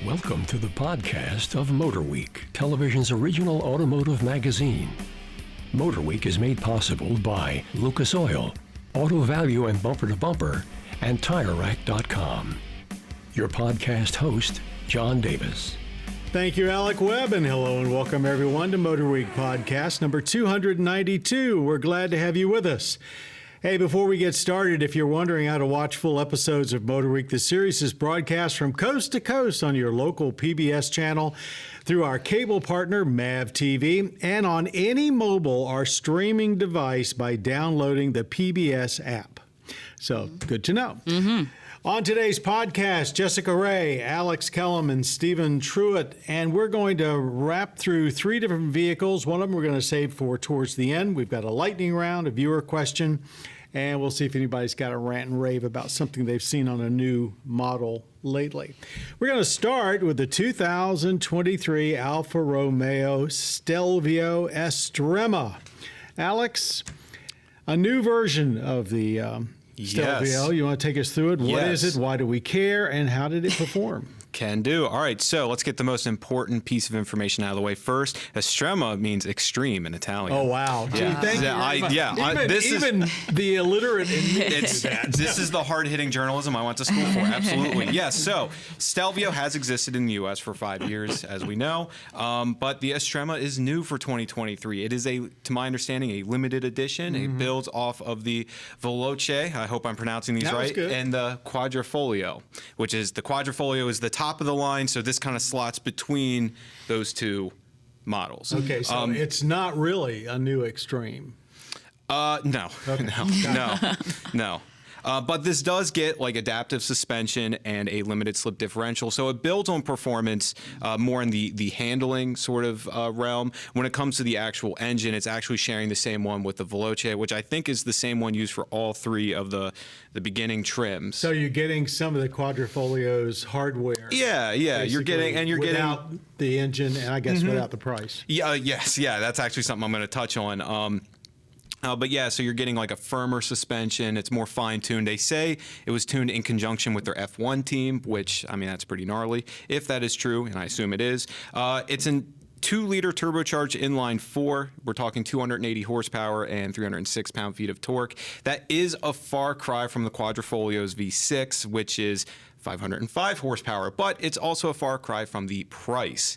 Welcome to the podcast of MotorWeek, television's original automotive magazine. MotorWeek is made possible by Lucas Oil, Auto Value and Bumper to Bumper, and TireRack.com. Your podcast host, John Davis. Thank you, Alec Webb, and hello and welcome everyone to MotorWeek podcast number 292. We're glad to have you with us. Hey, before we get started, if you're wondering how to watch full episodes of MotorWeek, the series is broadcast from coast to coast on your local PBS channel through our cable partner, MAV TV, and on any mobile or streaming device by downloading the PBS app. So, good to know. On today's podcast, Jessica Ray, Alex Kellum, and Stephen Truitt, and we're going to wrap through three different vehicles. One of them we're going to save for towards the end. We've got a lightning round, a viewer question, and we'll see if anybody's got a rant and rave about something they've seen on a new model lately. We're going to start with the 2023 Alfa Romeo Stelvio Estrema. Alex, a new version of the Stelvio. Yes. You want to take us through it? What Yes. is it? Why do we care? And how did it perform? Can do. All right, so let's get the most important piece of information out of the way first. Estrema means extreme in Italian. Oh, wow. Gee, Yeah. thank you Yeah, very much. Even the illiterate in me It's, knew that. this is the hard-hitting journalism I went to school for. Absolutely. Yes. So Stelvio has existed in the U.S. for 5 years, as we know, but the Estrema is new for 2023. It is, to my understanding, a limited edition. It builds off of the Veloce, I hope I'm pronouncing these That was right, good. and the Quadrifoglio, which is the Quadrifoglio is the top of the line, so this kind of slots between those two models. Okay, so it's not really a new Extreme. No, Okay. no. But this does get like adaptive suspension and a limited slip differential. So it builds on performance more in the handling sort of realm. When it comes to the actual engine, it's actually sharing the same one with the Veloce, which I think is the same one used for all three of the beginning trims. So you're getting some of the Quadrifolio's hardware. Yeah. You're getting without the engine, and I guess without the price. Yeah. That's actually something I'm going to touch on. But yeah, so you're getting like a firmer suspension. It's more fine-tuned. They say it was tuned in conjunction with their F1 team, which, I mean, that's pretty gnarly. If that is true, and I assume it is. It's a 2-liter turbocharged inline 4. We're talking 280 horsepower and 306 pound-feet of torque. That is a far cry from the Quadrifoglio's V6, which is 505 horsepower. But it's also a far cry from the price.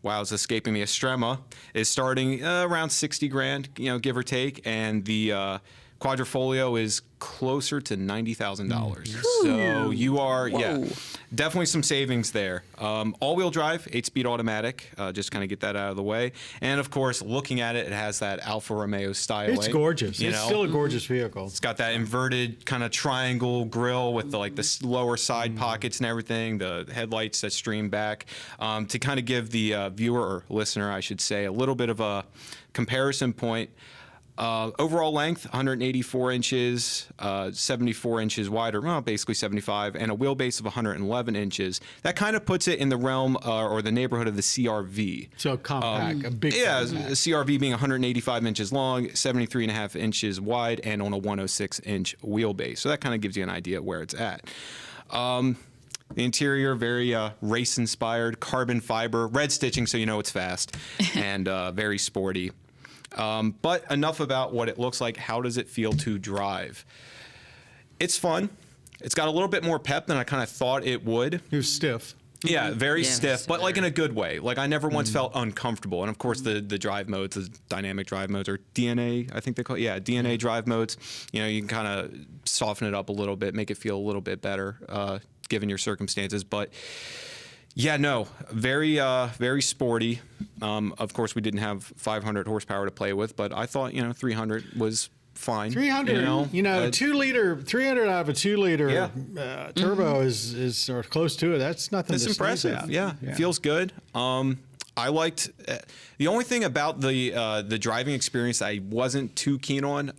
Wow, it's escaping me. Estrema is starting around 60 grand, give or take, and the Quadrifoglio is closer to $90,000. So you are, definitely some savings there. All-wheel drive, 8-speed automatic, just kind of get that out of the way. And of course, looking at it, it has that Alfa Romeo styling. It's gorgeous. It's still a gorgeous vehicle. It's got that inverted kind of triangle grille with the lower side pockets and everything, the headlights that stream back, to kind of give the viewer or listener, I should say, a little bit of a comparison point. Overall length, 184 inches, 74 inches wider, well, basically 75, and a wheelbase of 111 inches. That kind of puts it in the realm or the neighborhood of the CRV. So compact, a big compact. A CRV being 185 inches long, 73.5 inches wide, and on a 106-inch wheelbase. So that kind of gives you an idea of where it's at. The interior, very race-inspired, carbon fiber, red stitching, so you know it's fast, and very sporty. But enough about what it looks like. How does it feel to drive? It's fun. It's got a little bit more pep than I kind of thought it would. It was stiff. Yeah, very stiff, but like in a good way. Like I never once felt uncomfortable. And of course, the drive modes, the dynamic drive modes, or DNA, I think they call it. Yeah, DNA drive modes. You can kind of soften it up a little bit, make it feel a little bit better, given your circumstances. But yeah, no, very sporty. Of course, we didn't have 500 horsepower to play with, but I thought 300 was fine. 300, 2-liter, 300 out of a 2-liter turbo is or close to it. That's nothing. It's impressive. Yeah, it feels good. I liked the only thing about the driving experience I wasn't too keen on.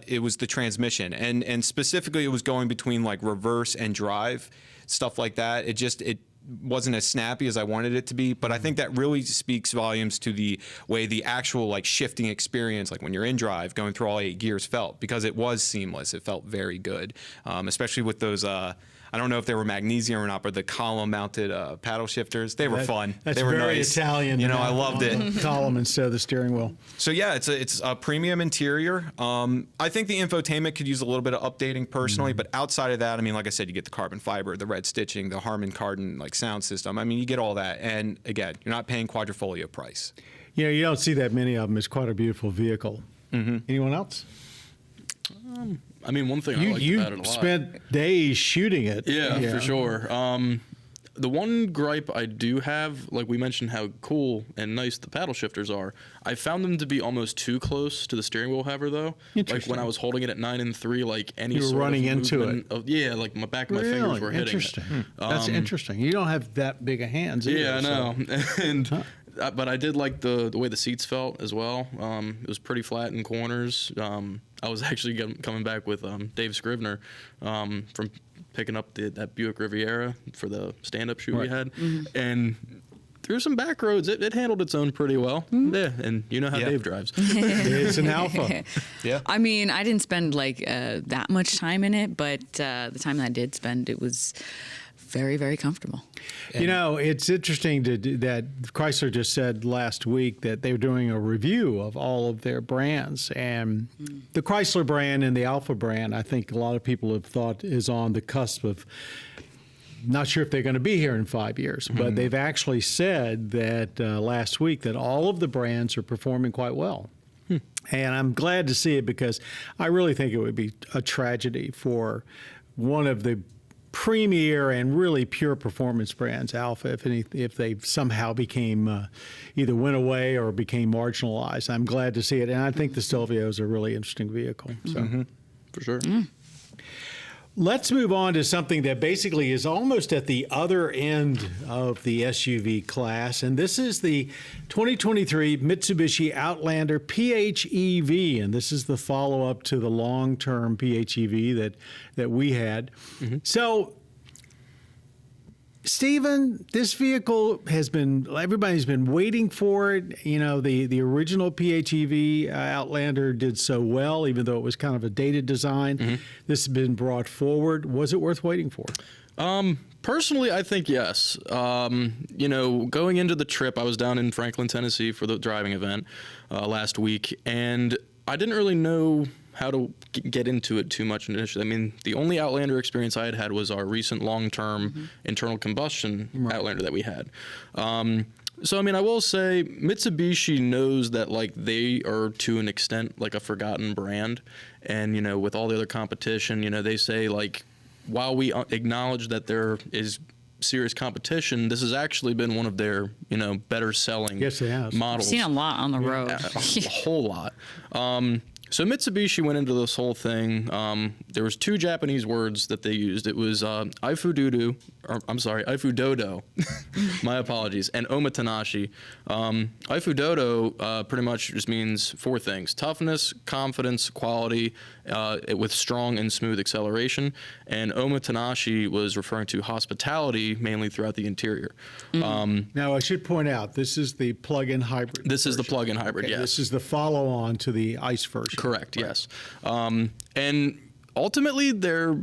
It was the transmission, and specifically it was going between like reverse and drive, stuff like that. It wasn't as snappy as I wanted it to be, but I think that really speaks volumes to the way the actual like shifting experience, like when you're in drive, going through all 8 gears felt, because it was seamless. It felt very good, especially with those. I don't know if they were magnesium or not, but the column-mounted paddle shifters, they were fun. That's they were very nice. Italian. You know, I loved it. Column instead of the steering wheel. So yeah, it's a premium interior. I think the infotainment could use a little bit of updating personally, but outside of that, I mean, like I said, you get the carbon fiber, the red stitching, the Harman Kardon like sound system. I mean, you get all that, and again, you're not paying quadrifolio price. You know, you don't see that many of them. It's quite a beautiful vehicle. Anyone else? I mean, one thing I liked about it a lot. You spent days shooting it. Yeah, for sure. The one gripe I do have, like we mentioned how cool and nice the paddle shifters are, I found them to be almost too close to the steering wheel hover, though. Like when I was holding it at 9 and 3, like any you were sort running of into movement it. Yeah, like my back of my fingers were hitting Interesting. it. That's interesting. You don't have that big of hands either. Yeah, I know. And but I did like the way the seats felt as well. It was pretty flat in corners. I was actually coming back with Dave Scrivener from picking up that Buick Riviera for the stand-up shoot we had, and through some back roads, it handled its own pretty well. Yeah, and you know how Dave drives. It's an Alfa. Yeah. I mean, I didn't spend like that much time in it, but the time that I did spend, it was very, very comfortable. You know, it's interesting that Chrysler just said last week that they were doing a review of all of their brands. And the Chrysler brand and the Alfa brand, I think a lot of people have thought is on the cusp of, not sure if they're going to be here in 5 years, but they've actually said that last week that all of the brands are performing quite well. And I'm glad to see it, because I really think it would be a tragedy for one of the premier and really pure performance brands, Alfa, if they somehow became either went away or became marginalized. I'm glad to see it, and I think the Stelvio is a really interesting vehicle. So, For sure. let's move on to something that basically is almost at the other end of the SUV class, and this is the 2023 Mitsubishi Outlander PHEV, and this is the follow-up to the long-term PHEV that we had. So, Stephen, this vehicle everybody's been waiting for it. You know, the original PHEV Outlander did so well, even though it was kind of a dated design. This has been brought forward. Was it worth waiting for? Personally, I think yes. You know, going into the trip, I was down in Franklin, Tennessee for the driving event last week, and I didn't really know how to get into it too much initially. I mean, the only Outlander experience I had was our recent long-term internal combustion Outlander that we had. So, I mean, I will say Mitsubishi knows that, like, they are to an extent like a forgotten brand. And, you know, with all the other competition, you know, they say, like, while we acknowledge that there is serious competition, this has actually been one of their, you know, better selling models. I've seen a lot on the road. A whole lot. So Mitsubishi went into this whole thing. There was two Japanese words that they used. It was Aifudodo, my apologies, and Omatanashi. Aifudodo pretty much just means four things: toughness, confidence, quality, with strong and smooth acceleration. And Omatanashi was referring to hospitality, mainly throughout the interior. Now, I should point out, this is the plug-in hybrid. This is the plug-in hybrid, yes. This is the follow-on to the ICE version. Correct, yes. And ultimately, they're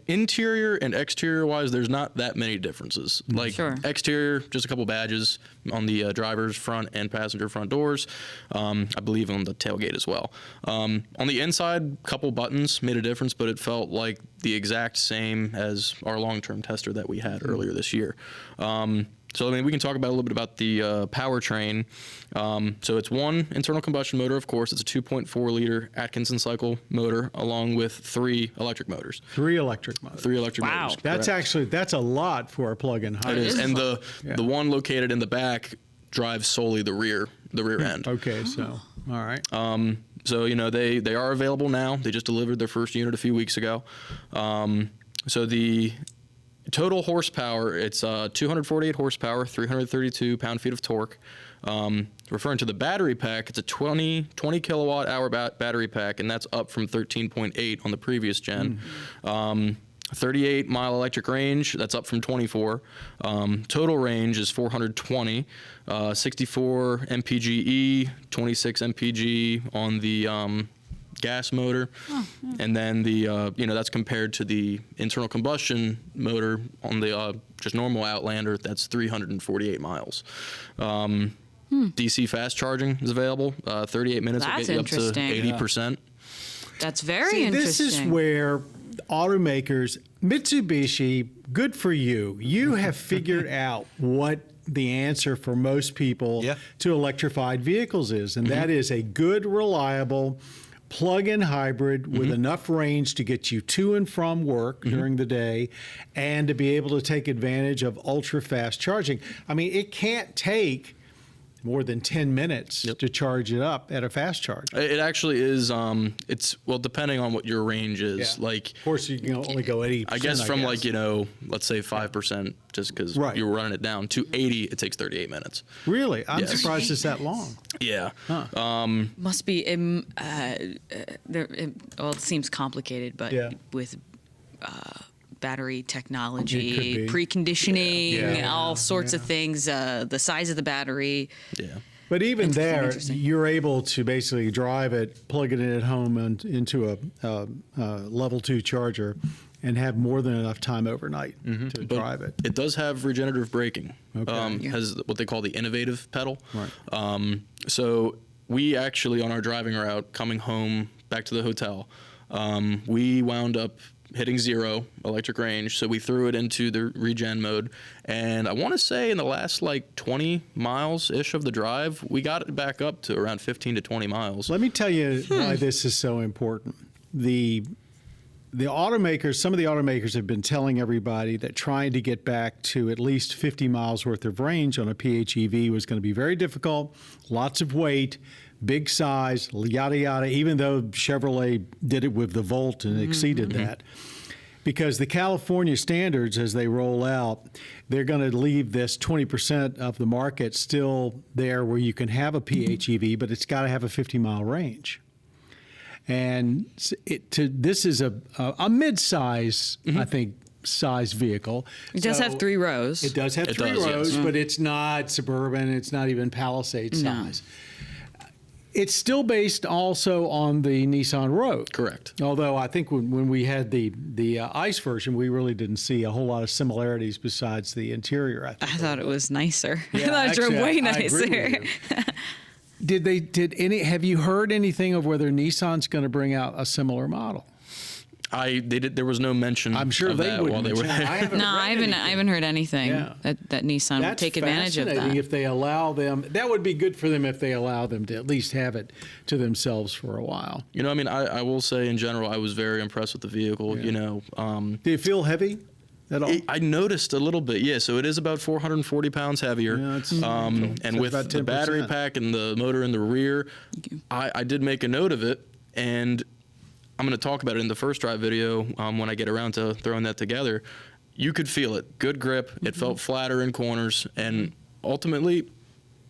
interior and exterior wise, there's not that many differences. Like exterior, just a couple badges on the driver's front and passenger front doors. I believe on the tailgate as well. On the inside, couple buttons made a difference, but it felt like the exact same as our long-term tester that we had earlier this year. So, I mean, we can talk about a little bit about the powertrain. So it's one internal combustion motor, of course. It's a 2.4 liter Atkinson cycle motor, along with three electric motors. Three electric motors. Wow. That's a lot for a plug-in hybrid. It is, and the one located in the back drives solely the rear end. Okay, so all right. So, you know, they are available now. They just delivered their first unit a few weeks ago. So the total horsepower, it's 248 horsepower, 332 pound-feet of torque. Referring to the battery pack, it's a 20 kilowatt hour battery pack, and that's up from 13.8 on the previous gen. 38-mile electric range. That's up from 24. Total range is 420. 64 mpge, 26 mpg on the gas motor, and then the that's compared to the internal combustion motor on the just normal Outlander. That's 348 miles. DC fast charging is available. 38 minutes will That's get you up to interesting. 80%. That's very See, interesting. this is where automakers, Mitsubishi, good for you. You have figured out what the answer for most people to electrified vehicles is, and that is a good, reliable plug-in hybrid with enough range to get you to and from work during the day and to be able to take advantage of ultra-fast charging. I mean, it can't take more than 10 minutes to charge it up at a fast charge. It actually is. Well, depending on what your range is. Yeah. Like, of course, you can only go 80%. I guess from like, let's say 5%, just because you're running it down to 80, it takes 38 minutes. Really? I'm surprised it's that long. Yeah. Must be. It seems complicated, but with battery technology, preconditioning, all sorts of things, the size of the battery. Yeah. But even there, you're able to basically drive it, plug it in at home and into a level 2 charger and have more than enough time overnight to drive it. It does have regenerative braking. Has what they call the innovative pedal. Right. So we actually, on our driving route coming home back to the hotel, we wound up hitting 0 electric range, so we threw it into the regen mode, and I want to say in the last like 20 miles ish of the drive, we got it back up to around 15 to 20 miles. Let me tell you why this is so important. The automakers, some of the automakers have been telling everybody that trying to get back to at least 50 miles worth of range on a PHEV was going to be very difficult, lots of weight, big size, yada, yada, even though Chevrolet did it with the Volt and exceeded that. Because the California standards, as they roll out, they're going to leave this 20% of the market still there where you can have a PHEV, but it's got to have a 50-mile range. And this is a mid-size, I think, size vehicle. It does have 3 rows. It does have 3 rows, but it's not Suburban. It's not even Palisade size. It's still based also on the Nissan Rogue. Correct. Although I think when we had the ICE version, we really didn't see a whole lot of similarities besides the interior. I thought it was nicer. Yeah, I thought it drove way nicer. Have you heard anything of whether Nissan's going to bring out a similar model? There was no mention. I'm sure of they that would. while they were there. I haven't heard anything that Nissan would take advantage of that. If they allow them, that would be good for them if they allow them to at least have it to themselves for a while. I will say in general, I was very impressed with the vehicle. Yeah. Do you feel heavy at all? I noticed a little bit, yeah. So it is about 440 pounds heavier. Yeah, and with the battery pack and the motor in the rear, I did make a note of it, and I'm going to talk about it in the first drive video when I get around to throwing that together. You could feel it. Good grip. It felt flatter in corners. And ultimately,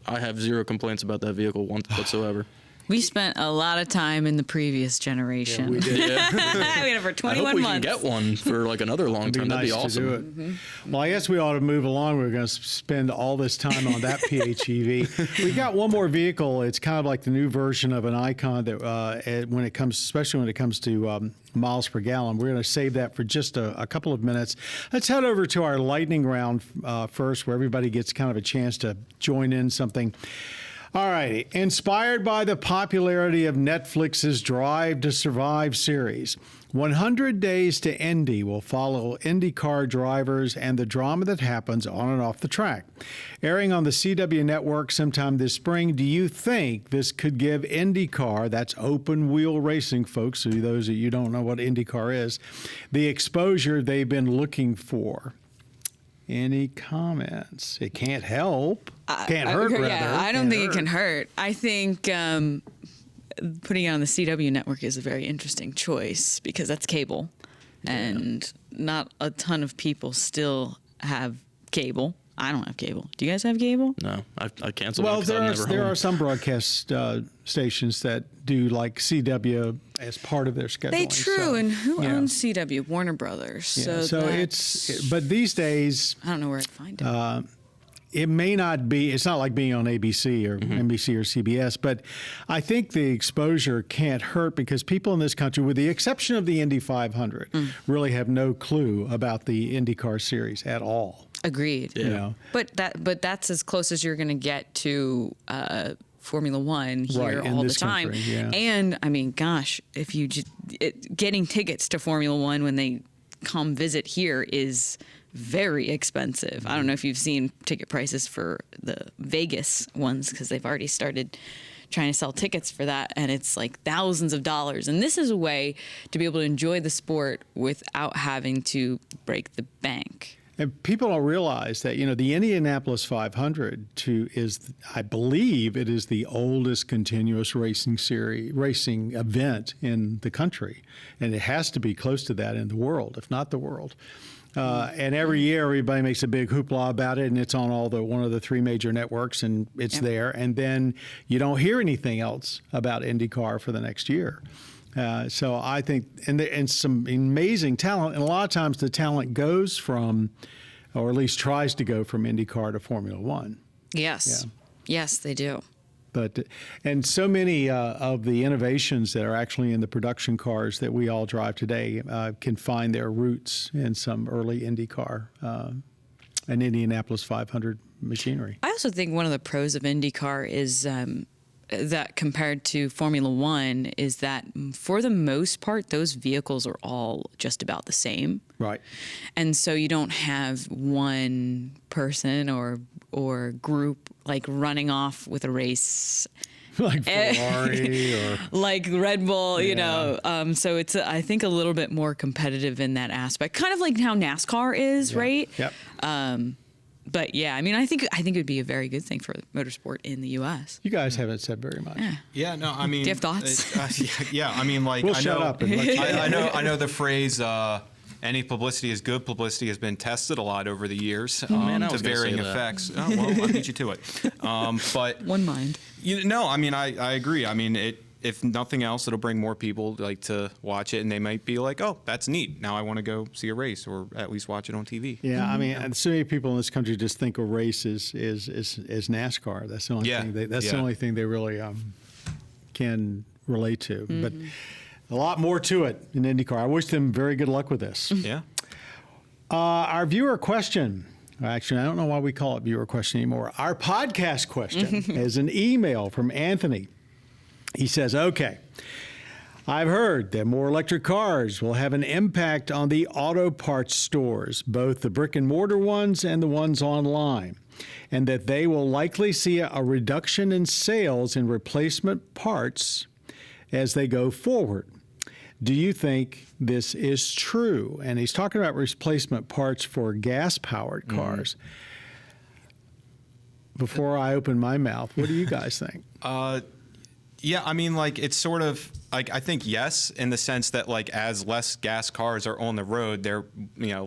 I have 0 complaints about that vehicle whatsoever. We spent a lot of time in the previous generation. Yeah, we did. We had it for 21 I hope we months. can get one for like another long time. That'd be awesome. To do it. Well, I guess we ought to move along. We're going to spend all this time on that PHEV. We got one more vehicle. It's kind of like the new version of an Icon that, especially when it comes to miles per gallon. We're going to save that for just a couple of minutes. Let's head over to our lightning round first, where everybody gets kind of a chance to join in something. All righty. Inspired by the popularity of Netflix's Drive to Survive series, 100 Days to Indy will follow IndyCar drivers and the drama that happens on and off the track. Airing on the CW network sometime this spring, do you think this could give IndyCar, that's open wheel racing, folks, so those of you who don't know what IndyCar is, the exposure they've been looking for? Any comments? It can't help. Can't hurt, rather. Yeah, I don't think it can hurt. I think putting it on the CW network is a very interesting choice because that's cable. And not a ton of people still have cable. I don't have cable. Do you guys have cable? No, I canceled. Well, one 'cause I'm never there home. are some broadcast stations that do like CW as part of their scheduling. They true. So, And who yeah. owns CW? Warner Brothers. Yeah, so that's- but these days, I don't know where I'd find it. it may not be, it's not like being on ABC or NBC or CBS, but I think the exposure can't hurt because people in this country, with the exception of the Indy 500, really have no clue about the IndyCar series at all. Agreed. You know? But that's as close as you're going to get to Formula One here Right, in all the this time. country, yeah. And I mean, gosh, if you getting tickets to Formula One when they come visit here is very expensive. I don't know if you've seen ticket prices for the Vegas ones because they've already started trying to sell tickets for that, and it's like thousands of dollars. And this is a way to be able to enjoy the sport without having to break the bank. And people don't realize that, the Indianapolis 500 is, I believe, it is the oldest continuous racing event in the country. And it has to be close to that in the world, if not the world. And every year, everybody makes a big hoopla about it, and it's on one of the three major networks, and it's there. And then you don't hear anything else about IndyCar for the next year. So I think, and some amazing talent, and a lot of times the talent goes from, or at least tries to go from IndyCar to Formula One. Yes. Yeah. Yes, they do. But and so many of the innovations that are actually in the production cars that we all drive today can find their roots in some early IndyCar and Indianapolis 500 machinery. I also think one of the pros of IndyCar is that compared to Formula One is that for the most part, those vehicles are all just about the same. Right. And so you don't have one person or group like running off with a race Like Ferrari or like Red Bull, you know. So it's, I think, a little bit more competitive in that aspect, kind of like how NASCAR is, right? Yep. But yeah, I mean, I think it would be a very good thing for motorsport in the U.S. You guys haven't said very much. Yeah, no, I mean, Do you have thoughts? yeah, I mean, like, We'll I shut know, up and let you I know the phrase. Any publicity is good publicity has been tested a lot over the years man, I to was gonna varying say that. effects. Oh, well, I'll beat you to it. But One mind. I mean, I agree. I mean, if nothing else, it'll bring more people like to watch it, and they might be like, "Oh, that's neat. Now I want to go see a race, or at least watch it on TV." Yeah, I mean, and so many people in this country just think a race is NASCAR. That's the only thing. That's the only thing they really can relate to. But a lot more to it in IndyCar. I wish them very good luck with this. Yeah. Our viewer question. Actually, I don't know why we call it viewer question anymore. Our podcast question is an email from Anthony. He says, "Okay, I've heard that more electric cars will have an impact on the auto parts stores, both the brick and mortar ones and the ones online, and that they will likely see a reduction in sales in replacement parts as they go forward. Do you think this is true?" And he's talking about replacement parts for gas-powered cars. Before I open my mouth, what do you guys think? Yeah, I mean, like, it's sort of like, I think yes, in the sense that, like, as less gas cars are on the road,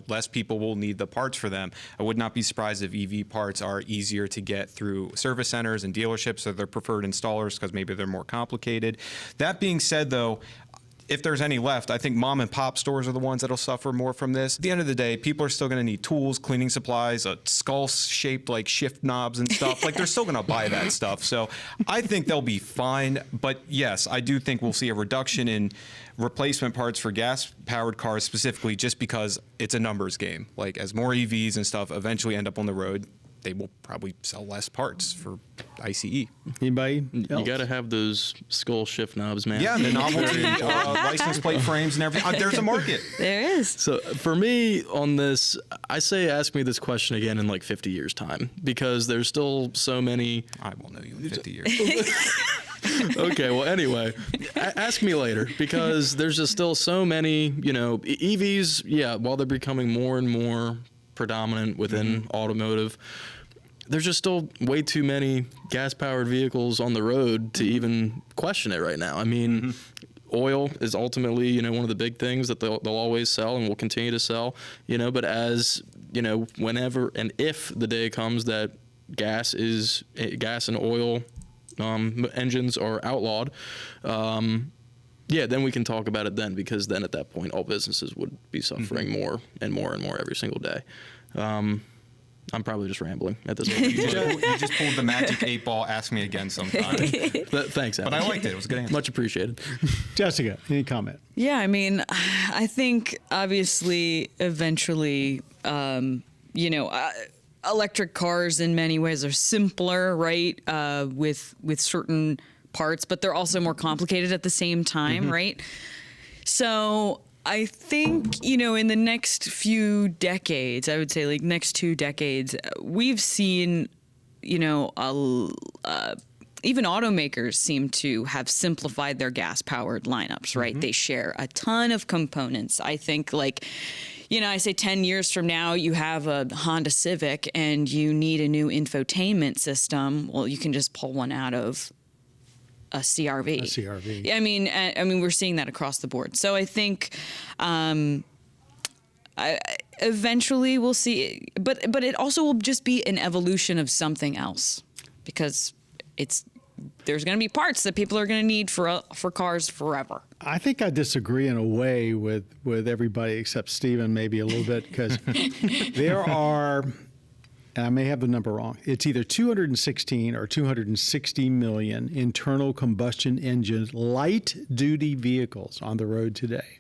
less people will need the parts for them. I would not be surprised if EV parts are easier to get through service centers and dealerships, or their preferred installers, because maybe they're more complicated. That being said, though, if there's any left, I think mom and pop stores are the ones that'll suffer more from this. At the end of the day, people are still going to need tools, cleaning supplies, skull-shaped like shift knobs and stuff. Like, they're still going to buy that stuff. So I think they'll be fine. But yes, I do think we'll see a reduction in replacement parts for gas-powered cars specifically, just because it's a numbers game. Like, as more EVs and stuff eventually end up on the road, they will probably sell less parts for ICE. Anybody else? You got to have those skull shift knobs, man. Yeah, the novelty license plate frames and everything. There's a market. There is. So for me on this, I say ask me this question again in like 50 years' time, because there's still so many. I will know you in 50 years. Okay, well, anyway, ask me later, because there's just still so many, EVs, yeah, while they're becoming more and more predominant within automotive, there's just still way too many gas-powered vehicles on the road to even question it right now. I mean, oil is ultimately, one of the big things that they'll always sell and will continue to sell, but as whenever and if the day comes that gas and oil engines are outlawed, then we can talk about it then, because then at that point all businesses would be suffering more and more and more every single day. I'm probably just rambling at this point. You just pulled the magic 8 ball. Ask me again sometime. Thanks, Adam. But I liked it. It was a good answer. Much appreciated. Jessica, any comment? Yeah, I mean, I think obviously eventually, electric cars in many ways are simpler, right? With certain parts, but they're also more complicated at the same time, right? So I think, in the next few decades, I would say like next 2 decades, we've seen, even automakers seem to have simplified their gas-powered lineups, right? They share a ton of components. I think I say 10 years from now, you have a Honda Civic and you need a new infotainment system. Well, you can just pull one out of a CRV. A CRV. I mean, we're seeing that across the board. So I think eventually we'll see, but it also will just be an evolution of something else, because there's going to be parts that people are going to need for cars forever. I think I disagree in a way with everybody except Steven, maybe a little bit, because there are, and I may have the number wrong, it's either 216 or 260 million internal combustion engine light-duty vehicles on the road today.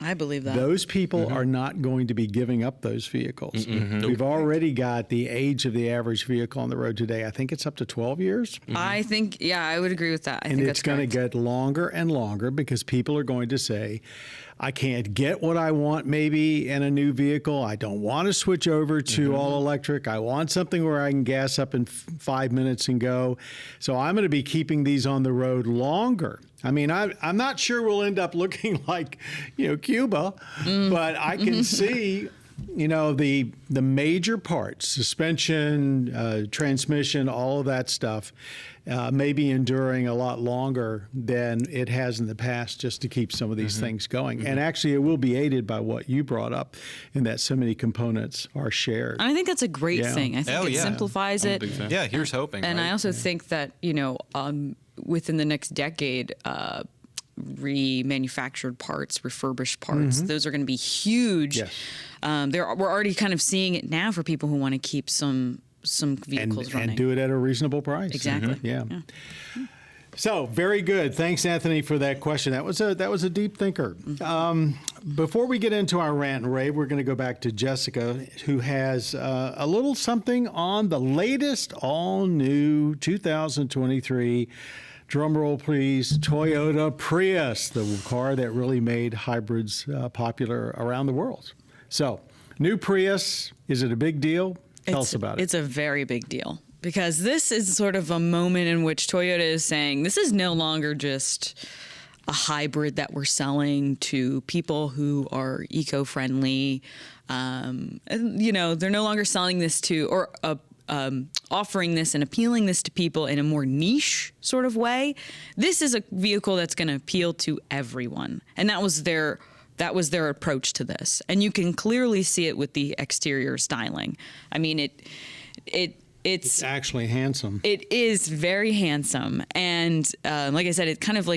I believe that. Those people are not going to be giving up those vehicles. We've already got the age of the average vehicle on the road today. I think it's up to 12 years. I think, I would agree with that. I and think it's going to get longer and longer, because people are going to say, I can't get what I want maybe in a new vehicle. I don't want to switch over to all electric. I want something where I can gas up in 5 minutes and go. So I'm going to be keeping these on the road longer. I mean, I'm not sure we'll end up looking like, Cuba, but I can see, the major parts, suspension, transmission, all of that stuff, may be enduring a lot longer than it has in the past, just to keep some of these things going. And actually, it will be aided by what you brought up, in that so many components are shared. I think that's a great thing. I think it simplifies it. Yeah, here's hoping. And right? I also think that, within the next decade, remanufactured parts, refurbished parts, those are going to be huge. Yes. We're already kind of seeing it now for people who want to keep some vehicles running. And do it at a reasonable price. Exactly. Yeah. So very good. Thanks, Anthony, for that question. That was a deep thinker. Before we get into our rant and rave, we're going to go back to Jessica, who has a little something on the latest all-new 2023, drum roll please, Toyota Prius, the car that really made hybrids popular around the world. So, new Prius, is it a big deal? Tell us about it. It's a very big deal, because this is sort of a moment in which Toyota is saying this is no longer just a hybrid that we're selling to people who are eco-friendly. They're no longer selling this to, or offering this and appealing this to people in a more niche sort of way. This is a vehicle that's going to appeal to everyone, and that was their approach to this. And you can clearly see it with the exterior styling. I mean, it's actually handsome. It is very handsome. And like I said, it kind of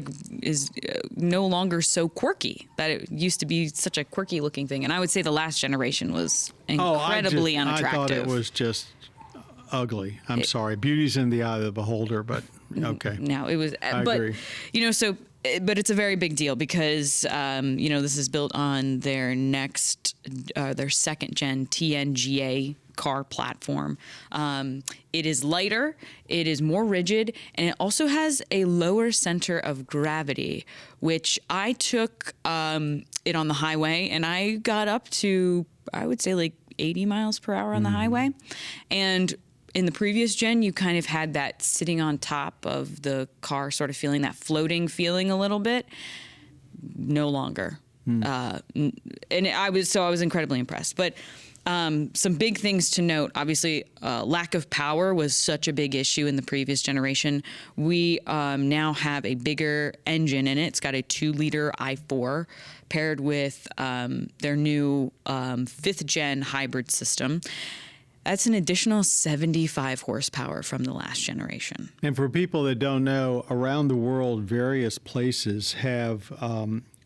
is no longer so quirky, that it used to be such a quirky looking thing. And I would say the last generation was incredibly unattractive. I thought it was just ugly. I'm sorry. Beauty's in the eye of the beholder, but okay. No, it was. I agree. But it's a very big deal, because this is built on their second gen TNGA car platform. It is lighter, it is more rigid, and it also has a lower center of gravity, which I took it on the highway, and I got up to, I would say, 80 miles per hour on the highway. And in the previous gen, you kind of had that sitting on top of the car, sort of feeling that floating feeling a little bit. No longer. And I was incredibly impressed. But Some big things to note. Obviously, lack of power was such a big issue in the previous generation. We now have a bigger engine in it. It's got a 2-liter i4 paired with their new 5th gen hybrid system. That's an additional 75 horsepower from the last generation. And for people that don't know, around the world, various places have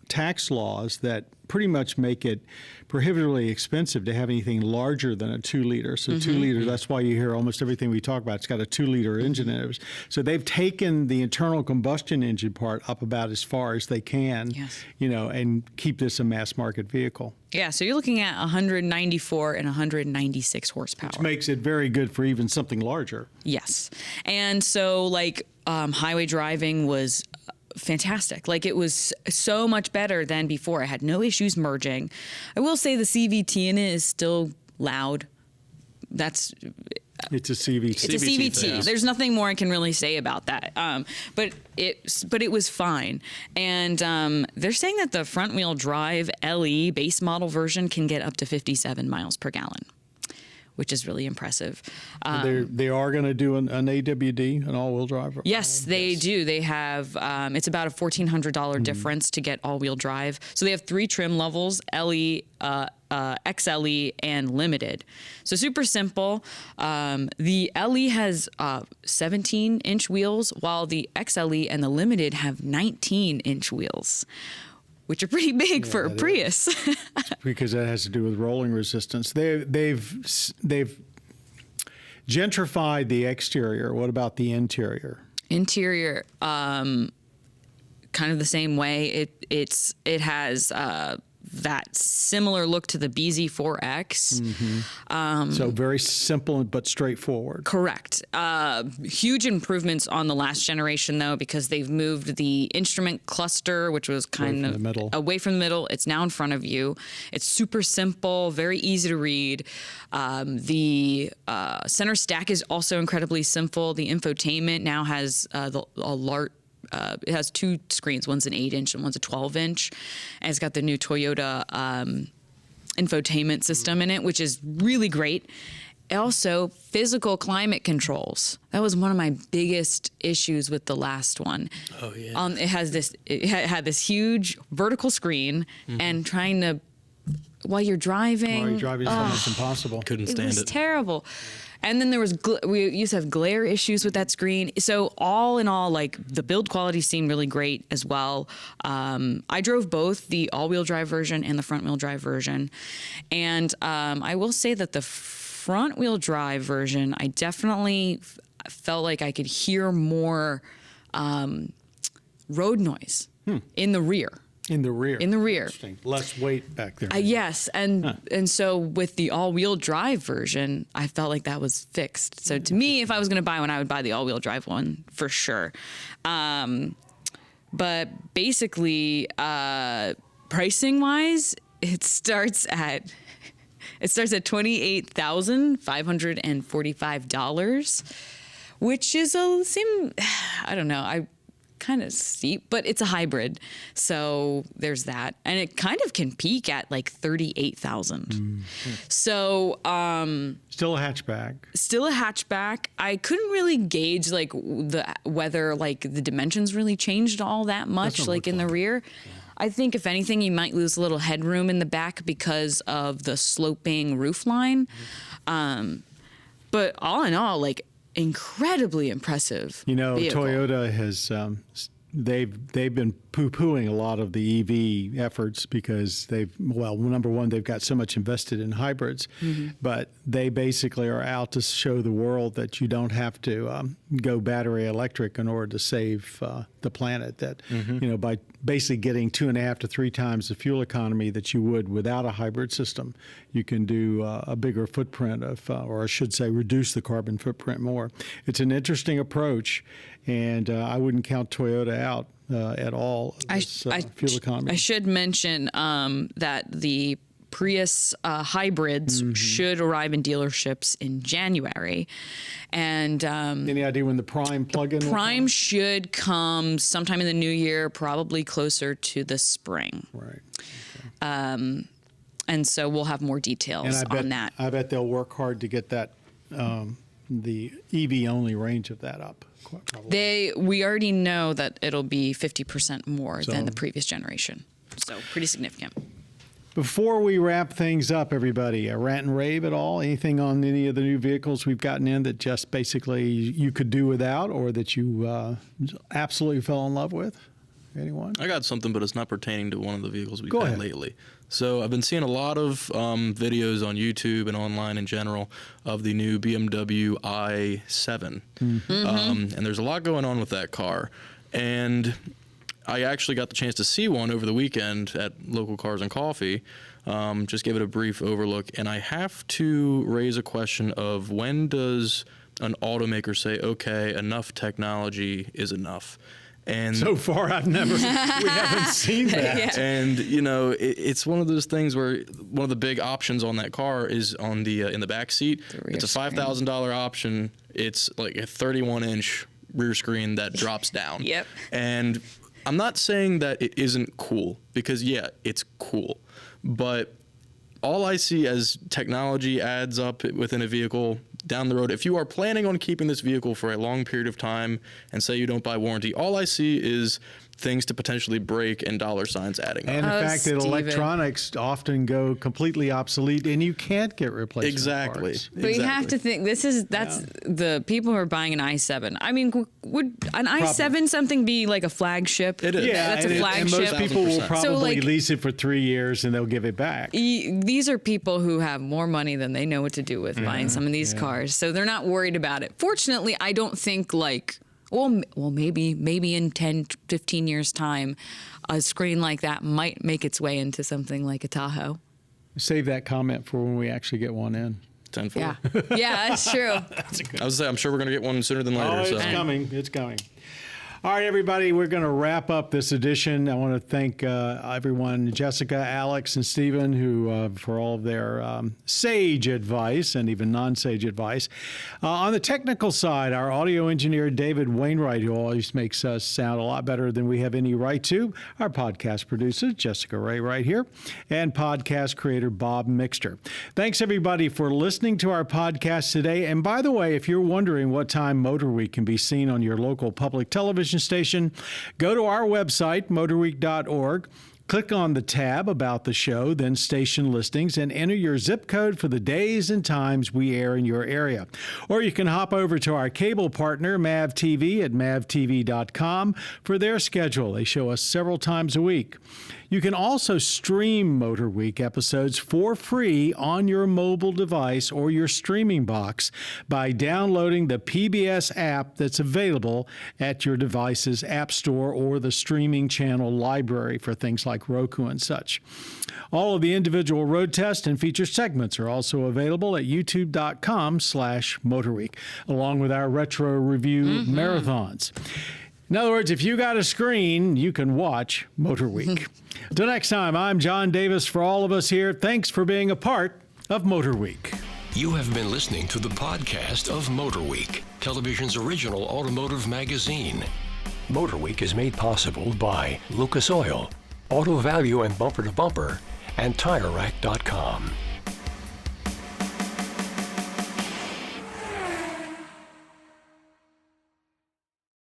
tax laws that pretty much make it prohibitively expensive to have anything larger than a 2-liter. So 2-liter, that's why you hear almost everything we talk about, it's got a 2-liter engine in it. So they've taken the internal combustion engine part up about as far as they can, and keep this a mass market vehicle. Yeah, so you're looking at 194 and 196 horsepower. Which makes it very good for even something larger. Yes. And so highway driving was fantastic. It was so much better than before. I had no issues merging. I will say the CVT in it is still loud. It's a CVT. It's a CVT. Yeah. There's nothing more I can really say about that. But it was fine. And they're saying that the front wheel drive LE base model version can get up to 57 miles per gallon, which is really impressive. They are going to do an AWD, an all-wheel drive? Yes, they do. They have, it's about a $1,400 difference to get all-wheel drive. So they have 3 trim levels, LE, XLE, and Limited. So super simple. The LE has 17-inch wheels, while the XLE and the Limited have 19-inch wheels, which are pretty big for a Prius. Because that has to do with rolling resistance. They've gentrified the exterior. What about the interior? Interior, kind of the same way. It has that similar look to the BZ4X. So very simple but straightforward. Correct. Huge improvements on the last generation, though, because they've moved the instrument cluster, which was kind of away from the middle. It's now in front of you. It's super simple, very easy to read. The center stack is also incredibly simple. The infotainment now has it has 2 screens. One's an 8-inch and one's a 12-inch. And it's got the new Toyota infotainment system in it, which is really great. Also, physical climate controls. That was one of my biggest issues with the last one. Oh, yeah. It had this huge vertical screen, and trying to, while you're driving. It's almost impossible. Couldn't stand it. It was terrible. And then there was we used to have glare issues with that screen. So all in all, the build quality seemed really great as well. I drove both the all-wheel drive version and the front-wheel drive version, and I will say that the front-wheel drive version, I definitely felt like I could hear more road noise in the rear. In the rear. Interesting. Less weight back there. Yes, and so with the all-wheel drive version, I felt like that was fixed. So to me, if I was going to buy one, I would buy the all-wheel drive one for sure. But basically, pricing-wise, it starts at $28,545, which is I don't know. Kind of steep, but it's a hybrid, so there's that, and it kind of can peak at 38,000. So still a hatchback. I couldn't really gauge whether the dimensions really changed all that much in the rear. I think if anything, you might lose a little headroom in the back because of the sloping roof line. But all in all, incredibly impressive. Vehicle. Toyota has they've been poo-pooing a lot of the EV efforts because number one, they've got so much invested in hybrids, but they basically are out to show the world that you don't have to go battery electric in order to save the planet. That by basically getting 2.5 to 3 times the fuel economy that you would without a hybrid system, you can do a bigger footprint or I should say, reduce the carbon footprint more. It's an interesting approach, and I wouldn't count Toyota out at all. Fuel economy. I should mention that the Prius hybrids should arrive in dealerships in January, and any idea when the Prime plug-in? Prime should come sometime in the new year, probably closer to the spring. Right. And And so we'll have more details on that. I bet they'll work hard to get that the EV only range of that up. Probably. We already know that it'll be 50% more than the previous generation. So pretty significant. Before we wrap things up, everybody, a rant and rave at all? Anything on any of the new vehicles we've gotten in that just basically you could do without, or that you absolutely fell in love with? Anyone? I got something, but it's not pertaining to one of the vehicles we've Go had ahead. lately. So I've been seeing a lot of videos on YouTube and online in general of the new BMW i7. And there's a lot going on with that car. And I actually got the chance to see one over the weekend at local Cars and Coffee. Just gave it a brief overlook. And I have to raise a question of, when does an automaker say, okay, enough technology is enough? And So far, we haven't seen that. Yeah. and you know, it's one of those things where one of the big options on that car is on the in the back seat. rear It's a screen. $5,000 option. It's like a 31-inch rear screen that drops down. Yep. And I'm not saying that it isn't cool, because yeah, it's cool, but all I see as technology adds up within a vehicle down the road, if you are planning on keeping this vehicle for a long period of time and say you don't buy warranty, all I see is things to potentially break and dollar signs adding up. And the Oh, fact that Steven. electronics often go completely obsolete and you can't get replacement Exactly. parts. But you have to think, that's the people who are buying an i7. I mean, would an i7 something be like a flagship? It is. Yeah, That's a and flagship. most people will 1000%. probably So, like, lease it for 3 years and they'll give it back. These are people who have more money than they know what to do with buying some of these cars. So they're not worried about it. Fortunately, I don't think maybe in 10, 15 years' time, a screen like that might make its way into something like a Tahoe. Save that comment for when we actually get one in. 10-4. Yeah. Yeah, that's true. I was say, I'm sure we're going to get one sooner than later. Oh, it's so. coming. It's coming. All right, everybody, we're going to wrap up this edition. I want to thank everyone, Jessica, Alex, and Stephen, who for all of their sage advice and even non-sage advice. On the technical side, our audio engineer, David Wainwright, who always makes us sound a lot better than we have any right to. Our podcast producer, Jessica Ray, right here, and podcast creator, Bob Mixter. Thanks, everybody, for listening to our podcast today. And by the way, if you're wondering what time MotorWeek can be seen on your local public television station, go to our website, motorweek.org. Click on the tab about the show, then station listings, and enter your zip code for the days and times we air in your area. Or you can hop over to our cable partner, MAV TV, at mavtv.com for their schedule. They show us several times a week. You can also stream MotorWeek episodes for free on your mobile device or your streaming box by downloading the PBS app that's available at your device's app store or the streaming channel library for things like Roku and such. All of the individual road tests and feature segments are also available at youtube.com/MotorWeek, along with our retro review marathons. In other words, if you got a screen, you can watch MotorWeek. Until next time, I'm John Davis. For all of us here, thanks for being a part of MotorWeek. You have been listening to the podcast of MotorWeek, television's original automotive magazine. MotorWeek is made possible by Lucas Oil, Auto Value and Bumper to Bumper, and TireRack.com.